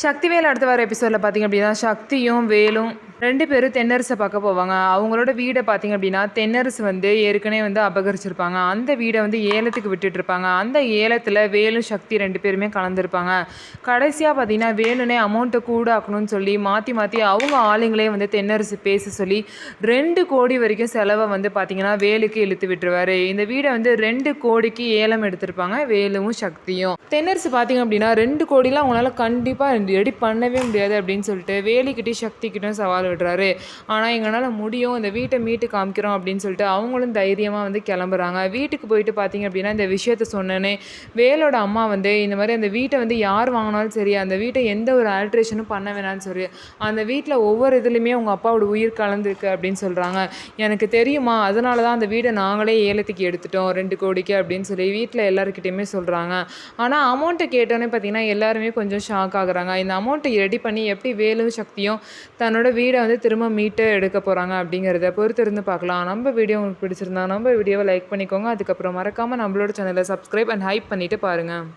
சக்திவேல் அடுத்து வர எபிசோடில் பார்த்திங்க அப்படின்னா சக்தியும் வேலும் 2 பேரும் தென்னரசை பார்க்க போவாங்க. அவங்களோட வீடை பார்த்திங்க அப்படின்னா தென்னரசு வந்து ஏற்கனவே வந்து அபகரிச்சிருப்பாங்க. அந்த வீடை வந்து ஏலத்துக்கு விட்டுட்ருப்பாங்க. அந்த ஏலத்தில் வேலும் சக்தி 2 பேருமே கலந்துருப்பாங்க. கடைசியாக பார்த்திங்கன்னா வேலுனே அமௌண்ட்டை கூட ஆக்கணும்னு சொல்லி மாற்றி மாற்றி அவங்க ஆளுங்களே வந்து தென்னரசு பேச சொல்லி 2 கோடி வரைக்கும் செலவை வந்து பார்த்திங்கன்னா வேலுக்கு இழுத்து விட்டுருவார். இந்த வீடை வந்து 2 கோடிக்கு ஏலம் எடுத்திருப்பாங்க வேலுவும் சக்தியும். தென்னரசு பார்த்திங்க அப்படின்னா 2 கோடிலாம் அவங்களால கண்டிப்பாக ரெடி பண்ணவே முடியாது அப்படின்னு சொல்லிட்டு வேலுக்கிட்டே சக்திக்கிட்டும் சவால் விடுறாரு. ஆனால் எங்களால் முடியும், இந்த வீட்டை மீட்டு காமிக்கிறோம் அப்படின்னு சொல்லிட்டு அவங்களும் தைரியமாக வந்து கிளம்புறாங்க. வீட்டுக்கு போயிட்டு பார்த்தீங்க அப்படின்னா இந்த விஷயத்த சொன்னேனே வேலோட அம்மா வந்து இந்த மாதிரி அந்த வீட்டை வந்து யார் வாங்கினாலும் சரி அந்த வீட்டை எந்த ஒரு ஆல்ட்ரேஷனும் பண்ண வேணாம்னு சொல்லி அந்த வீட்டில் ஒவ்வொரு இதுலையுமே உங்கள் அப்பாவோட உயிர் கலந்துருக்கு அப்படின்னு சொல்கிறாங்க. எனக்கு தெரியுமா, அதனால தான் அந்த வீடை நாங்களே ஏலத்துக்கு எடுத்துட்டோம் 2 கோடிக்கு அப்படின்னு சொல்லி வீட்டில் எல்லாருக்கிட்டையுமே சொல்கிறாங்க. ஆனால் அமௌண்ட்டை கேட்டோன்னே பார்த்தீங்கன்னா எல்லாருமே கொஞ்சம் ஷாக் ஆகுறாங்க. இந்த அமௌண்ட்டை ரெடி பண்ணி எப்படி வேலும் சக்தியும் தன்னோட வீடை வந்து திரும்ப மீட்டு எடுக்க போகிறாங்க அப்படிங்கிறத பொறுத்து இருந்து பார்க்கலாம். நம்ம வீடியோ உங்களுக்கு பிடிச்சிருந்தா நம்ம வீடியோவை லைக் பண்ணிக்கோங்க. அதுக்கப்புறம் மறக்காமல் நம்மளோட சேனலை சப்ஸ்கிரைப் அண்ட் ஹைப் பண்ணிவிட்டு பாருங்கள்.